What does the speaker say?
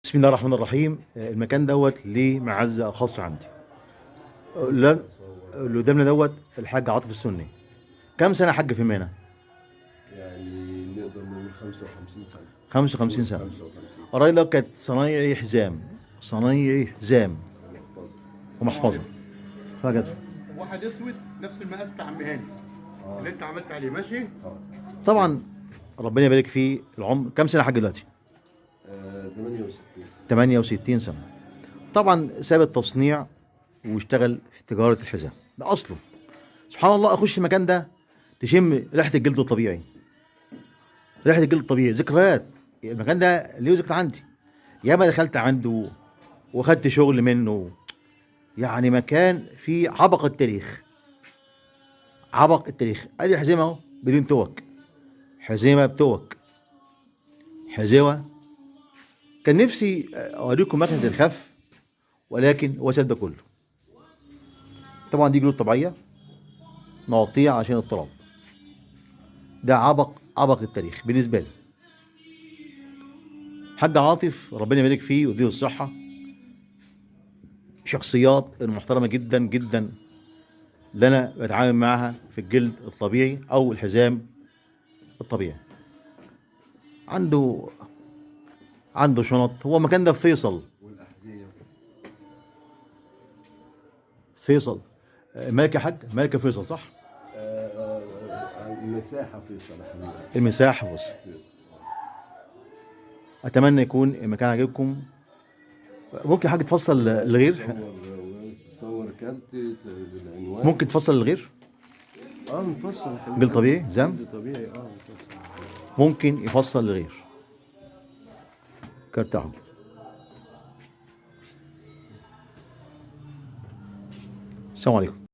بسم الله الرحمن الرحيم. المكان دوت ليه معزة خاصة عندي. لا، اللي قدامنا دوت الحاج عاطف السني. كم سنة حاج في مينا؟ يعني نقدر نقول 55 سنة. 55 سنة. 55. الراجل ده كانت صنايعي حزام، صنايعي حزام ومحفظة. فجأة واحد اسود نفس المقاس بتاع عم هاني اللي انت عملت عليه ماشي. طبعا ربنا يبارك فيه العمر. كم سنة حاج دلوقتي؟ 68. 68 سنة. طبعا ساب التصنيع واشتغل في تجارة الحزام، ده أصله. سبحان الله، أخش المكان ده تشم ريحة الجلد الطبيعي، ريحة الجلد الطبيعي، ذكريات. المكان ده ليه ذكرى عندي، ياما دخلت عنده وخدت شغل منه. يعني مكان فيه عبق التاريخ، عبق التاريخ. ادي حزيمه اهو بدون توك، حزيمه بتوك، حزيمه. كان نفسي اوريكم مكنه الخف، ولكن هو سد ده كله. طبعا دي جلود طبيعيه نغطيها عشان التراب. ده عبق التاريخ بالنسبه لي. حاج عاطف ربنا يبارك فيه ويديله الصحه، شخصيات المحترمه جدا جدا اللي انا بتعامل معاها في الجلد الطبيعي او الحزام الطبيعي. عنده شنط. هو المكان ده في فيصل. والأحذية. فيصل مالك يا حاج؟ مالك يا فيصل صح؟ المساحة فيصل يا حبيبي. المساحة. بص، فيصل. اتمنى يكون المكان عجبكم. ممكن حاجه تفصل للغير؟ تصور كارت للعنوان. ممكن تفصل للغير؟ نفصل يا حبيبي. جلد طبيعي زم؟ جلد طبيعي نفصل. ممكن يفصل للغير. كارت اهو. السلام عليكم.